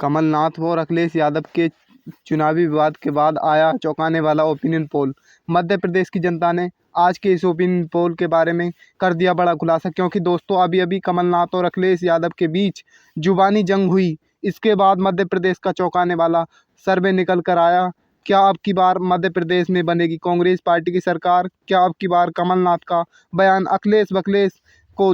कमलनाथ और अखिलेश यादव के चुनावी विवाद के बाद आया चौंकाने वाला ओपिनियन पोल। मध्य प्रदेश की जनता ने आज के इस ओपिनियन पोल के बारे में कर दिया बड़ा खुलासा, क्योंकि दोस्तों अभी अभी कमलनाथ और अखिलेश यादव के बीच जुबानी जंग हुई। इसके बाद मध्य प्रदेश का चौंकाने वाला सर्वे निकल कर आया। क्या अब की बार मध्य प्रदेश में बनेगी कांग्रेस पार्टी की सरकार? क्या अब की बार कमलनाथ का बयान अखिलेश वखिलेश को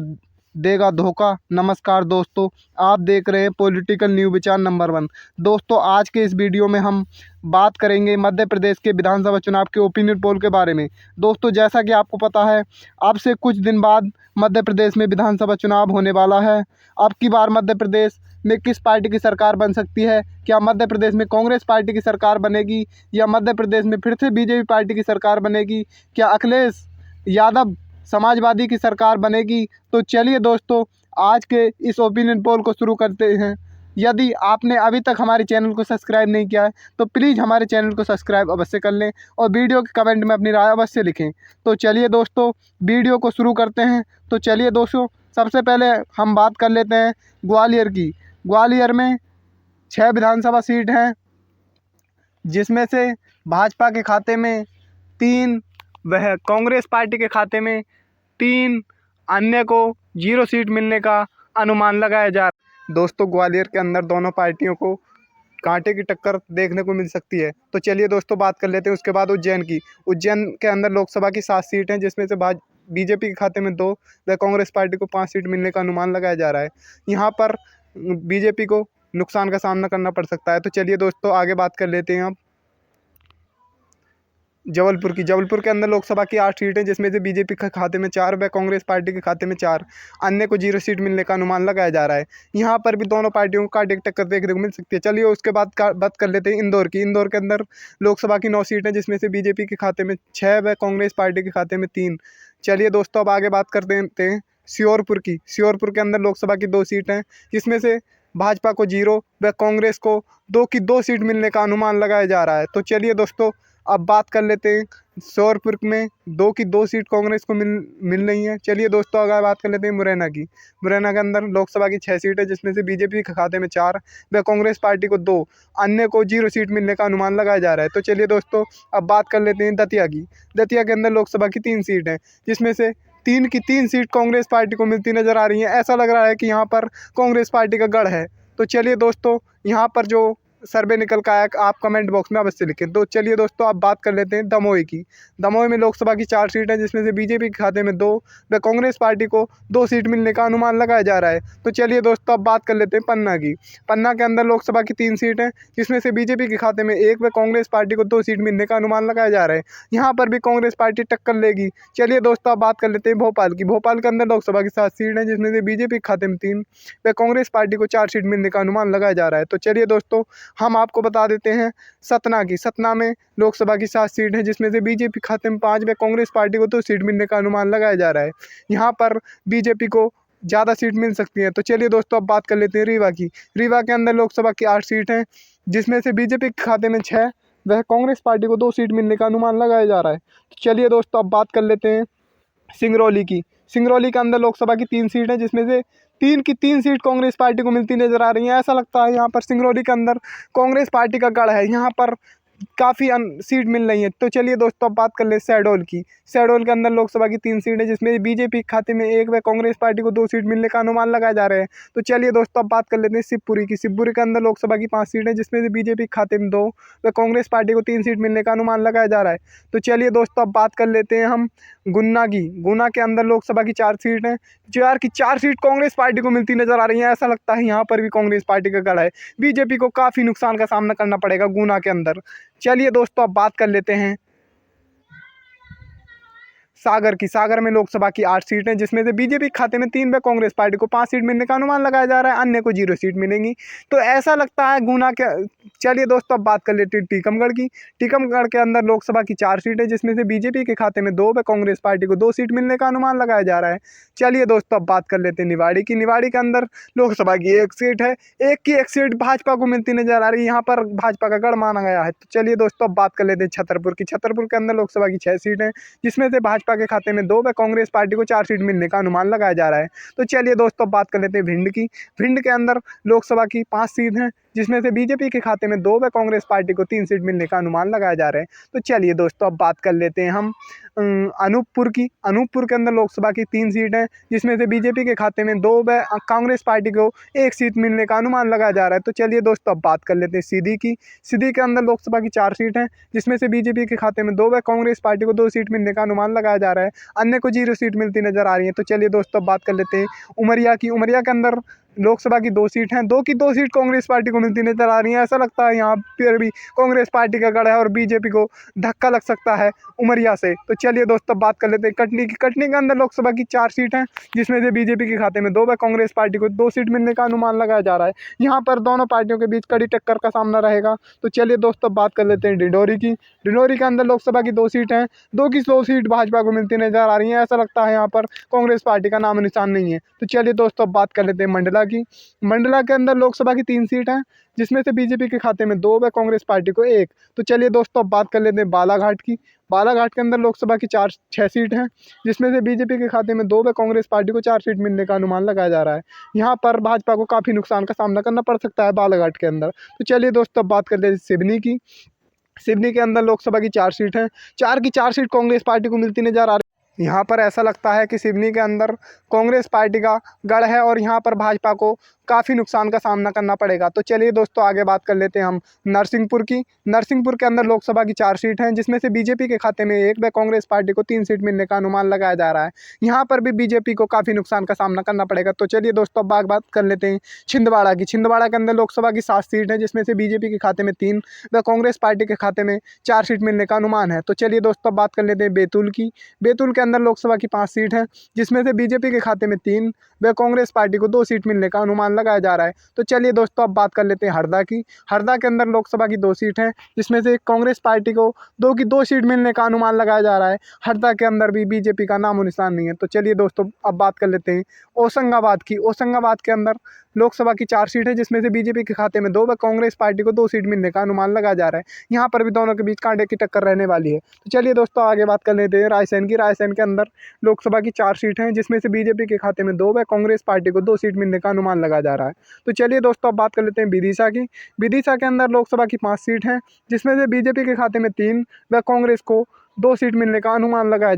देगा धोखा? नमस्कार दोस्तों, आप देख रहे हैं पॉलिटिकल न्यूज़ विचार नंबर 1। दोस्तों आज के इस वीडियो में हम बात करेंगे मध्य प्रदेश के विधानसभा चुनाव के ओपिनियन पोल के बारे में। दोस्तों जैसा कि आपको पता है, अब से कुछ दिन बाद मध्य प्रदेश में विधानसभा चुनाव होने वाला है। अब की बार मध्य प्रदेश में किस पार्टी की सरकार बन सकती है? क्या मध्य प्रदेश में कांग्रेस पार्टी की सरकार बनेगी या मध्य प्रदेश में फिर से बीजेपी पार्टी की सरकार बनेगी? क्या अखिलेश यादव समाजवादी की सरकार बनेगी? तो चलिए दोस्तों आज के इस ओपिनियन पोल को शुरू करते हैं। यदि आपने अभी तक हमारे चैनल को सब्सक्राइब नहीं किया है तो प्लीज़ हमारे चैनल को सब्सक्राइब अवश्य कर लें और वीडियो के कमेंट में अपनी राय अवश्य लिखें। तो चलिए दोस्तों वीडियो को शुरू करते हैं। तो चलिए दोस्तों सबसे पहले हम बात कर लेते हैं ग्वालियर की। ग्वालियर में 6 विधानसभा सीट हैं, जिसमें से भाजपा के खाते में 3, वह कांग्रेस पार्टी के खाते में 3, अन्य को 0 सीट मिलने का अनुमान लगाया जा रहा है। दोस्तों ग्वालियर के अंदर दोनों पार्टियों को कांटे की टक्कर देखने को मिल सकती है। तो चलिए दोस्तों बात कर लेते हैं उसके बाद उज्जैन की। उज्जैन के अंदर लोकसभा की 7 सीट हैं, जिसमें से बीजेपी के खाते में 2 व कांग्रेस पार्टी को 5 सीट मिलने का अनुमान लगाया जा रहा है। यहाँ पर बीजेपी को नुकसान का सामना करना पड़ सकता है। तो चलिए दोस्तों आगे बात कर लेते हैं अब जबलपुर की। जबलपुर के अंदर लोकसभा की 8 सीटें, जिसमें से बीजेपी के खाते में 4 व कांग्रेस पार्टी के खाते में 4, अन्य को 0 सीट मिलने का अनुमान लगाया जा रहा है। यहाँ पर भी दोनों पार्टियों को कांटे की टक्कर देखने को मिल सकती है। चलिए उसके बाद बात कर लेते हैं इंदौर की। इंदौर के अंदर लोकसभा की 9 सीटें, जिसमें से बीजेपी के खाते में 6 व कांग्रेस पार्टी के खाते में 3। चलिए दोस्तों अब आगे बात कर देते हैं श्योरपुर की। श्योरपुर के अंदर लोकसभा की 2 सीटें हैं, जिसमें से भाजपा को 0 व कांग्रेस को 2 की 2 सीट मिलने का अनुमान लगाया जा रहा है। तो चलिए दोस्तों अब बात कर लेते हैं श्योरपुर में 2 की 2 सीट कांग्रेस को मिल रही है। चलिए दोस्तों अगर बात कर लेते हैं मुरैना की। मुरैना के अंदर लोकसभा की 6 सीट है, जिसमें से बीजेपी के खाते में 4 व कांग्रेस पार्टी को 2, अन्य को 0 सीट मिलने का अनुमान लगाया जा रहा है। तो चलिए दोस्तों अब बात कर लेते हैं दतिया की। दतिया के अंदर लोकसभा की 3 सीट हैं, जिसमें से 3 की 3 सीट कांग्रेस पार्टी को मिलती नजर आ रही है। ऐसा लग रहा है कि यहाँ पर कांग्रेस पार्टी का गढ़ है। तो चलिए दोस्तों यहाँ पर जो सर्वे निकल का आया आप कमेंट बॉक्स में अवश्य लिखें। तो चलिए दोस्तों अब बात कर लेते हैं दमोह की। दमोह में लोकसभा की 4 सीट हैं, जिसमें से बीजेपी के खाते में 2 व कांग्रेस पार्टी को 2 सीट मिलने का अनुमान लगाया जा रहा है। तो चलिए दोस्तों अब बात कर लेते हैं पन्ना की। पन्ना के अंदर लोकसभा की 3 सीट हैं, जिसमें से बीजेपी के खाते में 1 व कांग्रेस पार्टी को 2 सीट मिलने का अनुमान लगाया जा रहा है। यहाँ पर भी कांग्रेस पार्टी टक्कर लेगी। चलिए दोस्तों अब बात कर लेते हैं भोपाल की। भोपाल के अंदर लोकसभा की 7 सीट हैं, जिसमें से बीजेपी के खाते में 3 व कांग्रेस पार्टी को 4 सीट मिलने का अनुमान लगाया जा रहा है। तो चलिए दोस्तों हम आपको बता देते हैं सतना की। सतना में लोकसभा की 7 सीट है, जिसमें से बीजेपी खाते में 5 व कांग्रेस पार्टी को 2 सीट मिलने का अनुमान लगाया जा रहा है। यहाँ पर बीजेपी को ज़्यादा सीट मिल सकती है। तो चलिए दोस्तों अब बात कर लेते हैं रीवा की। रीवा के अंदर लोकसभा की 8 सीट हैं, जिसमें से बीजेपी के खाते में 6 व कांग्रेस पार्टी को 2 सीट मिलने का अनुमान लगाया जा रहा है। तो चलिए दोस्तों अब बात कर लेते हैं सिंगरौली की। सिंगरौली के अंदर लोकसभा की 3 सीट है, जिसमें से 3 की 3 सीट कांग्रेस पार्टी को मिलती नजर आ रही है। ऐसा लगता है यहाँ पर सिंगरौली के अंदर कांग्रेस पार्टी का गढ़ है, यहाँ पर काफ़ी सीट मिल रही है। तो चलिए दोस्तों अब बात कर ले शहडोल की। शहडोल के अंदर लोकसभा की 3 सीट है, जिसमें बीजेपी के खाते में 1 व कांग्रेस पार्टी को 2 सीट मिलने का अनुमान लगाए जा रहे हैं। तो चलिए दोस्तों अब बात कर लेते हैं शिवपुरी की। शिवपुरी के अंदर लोकसभा की 5 सीट है, जिसमें से बीजेपी के खाते में 2 व कांग्रेस पार्टी को 3 सीट मिलने का अनुमान लगाया जा रहा है। तो चलिए दोस्तों अब बात कर लेते हैं हम गुन्ना की। गुना के अंदर लोकसभा की 4 सीट हैं, 4 की 4 सीट कांग्रेस पार्टी को मिलती नजर आ रही है। ऐसा लगता है यहाँ पर भी कांग्रेस पार्टी का गढ़ है, बीजेपी को काफ़ी नुकसान का सामना करना पड़ेगा गुना के अंदर। चलिए दोस्तों अब बात कर लेते हैं सागर की। सागर में लोकसभा की 8 सीट हैं, जिसमें से बीजेपी के खाते में 3 व कांग्रेस पार्टी को 5 सीट मिलने का अनुमान लगाया जा रहा है, अन्य को 0 सीट मिलेंगी। तो ऐसा लगता है गुना के। चलिए दोस्तों अब बात कर लेते हैं टीकमगढ़ की। टीकमगढ़ के अंदर लोकसभा की 4 सीट है, जिसमें से बीजेपी के खाते में 2 व कांग्रेस पार्टी को 2 सीट मिलने का अनुमान लगाया जा रहा है। चलिए दोस्तों अब बात कर लेते हैं निवाड़ी की। निवाड़ी के अंदर लोकसभा की 1 सीट है, 1 की 1 सीट भाजपा को मिलती नजर आ रही है, यहाँ पर भाजपा का गढ़ माना गया है। तो चलिए दोस्तों अब बात कर लेते हैं छतरपुर की। छतरपुर के अंदर लोकसभा की 6 सीट हैं, जिसमें से भाजपा के खाते में 2 व कांग्रेस पार्टी को 4 सीट मिलने का अनुमान लगाया जा रहा है। तो चलिए दोस्तों बात कर लेते हैं भिंड की। भिंड के अंदर लोकसभा की 5 सीट हैं, जिसमें से बीजेपी के खाते में 2 व कांग्रेस पार्टी को 3 सीट मिलने का अनुमान लगाया जा रहा है। तो चलिए दोस्तों अब बात कर लेते हैं हम अनूपपुर की। अनूपपुर के अंदर लोकसभा की 3 सीट हैं, जिसमें से बीजेपी के खाते में 2 व कांग्रेस पार्टी को 1 सीट मिलने का अनुमान लगाया जा रहा है। तो चलिए दोस्तों अब बात कर लेते हैं सीधी की। सीधी के अंदर लोकसभा की 4 सीट हैं, जिसमें से बीजेपी के खाते में 2 व कांग्रेस पार्टी को 2 सीट मिलने का अनुमान लगाया जा रहा है। अन्य को 0 सीट मिलती नजर आ रही है। तो चलिए दोस्तों अब बात कर लेते हैं उमरिया की। उमरिया के अंदर लोकसभा की 2 सीट हैं, 2 की 2 सीट कांग्रेस पार्टी को मिलती नजर आ रही है। ऐसा लगता है यहाँ पर भी कांग्रेस पार्टी का गढ़ है और बीजेपी को धक्का लग सकता है उमरिया से। तो चलिए दोस्तों बात कर लेते हैं कटनी की। कटनी के अंदर लोकसभा की 4 सीट हैं, जिसमें से बीजेपी के खाते में 2 व कांग्रेस पार्टी को 2 सीट मिलने का अनुमान लगाया जा रहा है। यहाँ पर दोनों पार्टियों के बीच कड़ी टक्कर का सामना रहेगा। तो चलिए दोस्तों बात कर लेते हैं डिंडोरी की। डिंडोरी के अंदर लोकसभा की 2 सीट हैं, 2 की 2 सीट भाजपा को मिलती नजर आ रही है। ऐसा लगता है यहाँ पर कांग्रेस पार्टी का नाम निशान नहीं है। तो चलिए दोस्तों बात कर लेते हैं मंडला की। मंडला के अंदर लोकसभा की 3 सीट हैं, जिसमें से बीजेपी के खाते में 2 व कांग्रेस पार्टी को 1। तो चलिए दोस्तों अब बात कर लेते हैं बालाघाट की। बालाघाट के अंदर लोकसभा की 6 सीट हैं, जिसमें से बीजेपी के खाते में 2 व कांग्रेस पार्टी को 4 सीट मिलने का अनुमान लगाया जा रहा है। यहाँ पर भाजपा को काफ़ी नुकसान का सामना करना पड़ सकता है बालाघाट के अंदर। तो चलिए दोस्तों अब बात कर लेते हैं सिवनी की। सिवनी के अंदर लोकसभा की 4 सीट हैं, 4 की 4 सीट कांग्रेस पार्टी को मिलती नजर आ रही है। यहाँ पर ऐसा लगता है कि सिवनी के अंदर कांग्रेस पार्टी का गढ़ है और यहाँ पर भाजपा को काफ़ी नुकसान का सामना करना पड़ेगा। तो चलिए दोस्तों आगे बात कर लेते हैं हम नरसिंहपुर की। नरसिंहपुर के अंदर लोकसभा की 4 सीट हैं, जिसमें से बीजेपी के खाते में 1 व कांग्रेस पार्टी को 3 सीट मिलने का अनुमान लगाया जा रहा है। यहाँ पर भी बीजेपी को काफ़ी नुकसान का सामना करना पड़ेगा। तो चलिए दोस्तों अब बात कर लेते हैं छिंदवाड़ा की। छिंदवाड़ा के अंदर लोकसभा की 7 सीट है, जिसमें से बीजेपी के खाते में 3 व कांग्रेस पार्टी के खाते में 4 सीट मिलने का अनुमान है। तो चलिए दोस्तों बात कर लेते हैं बैतूल की। बैतूल के अंदर लोकसभा की 5 सीट हैं, जिसमें से बीजेपी के खाते में 3 व कांग्रेस पार्टी को 2 सीट मिलने का अनुमान लगाया जा रहा है। तो चलिए दोस्तों अब बात कर लेते हैं हरदा की। हरदा के अंदर लोकसभा की 2 सीट हैं, जिसमें से कांग्रेस पार्टी को 2 की 2 सीट मिलने का अनुमान लगाया जा रहा है। हरदा के अंदर भी बीजेपी का नामो निशान नहीं है। तो चलिए दोस्तों अब बात कर लेते हैं होशंगाबाद की। होशंगाबाद के अंदर लोकसभा की 4 सीट है, जिसमें से बीजेपी के खाते में 2 व कांग्रेस पार्टी को 2 सीट मिलने का अनुमान लगाया जा रहा है। यहाँ पर भी दोनों के बीच कांटे की टक्कर रहने वाली है। तो चलिए दोस्तों आगे बात कर लेते हैं रायसेन की। रायसेन के अंदर लोकसभा की 4 सीट हैं, जिसमें से बीजेपी के खाते में 2 व कांग्रेस पार्टी को 2 सीट मिलने का अनुमान लगाया जा रहा है। तो चलिए दोस्तों अब बात कर लेते हैं विदिशा की। विदिशा के अंदर लोकसभा की 5 सीट हैं, जिसमें से बीजेपी के खाते में 3 व कांग्रेस को 2 सीट मिलने का अनुमान लगाया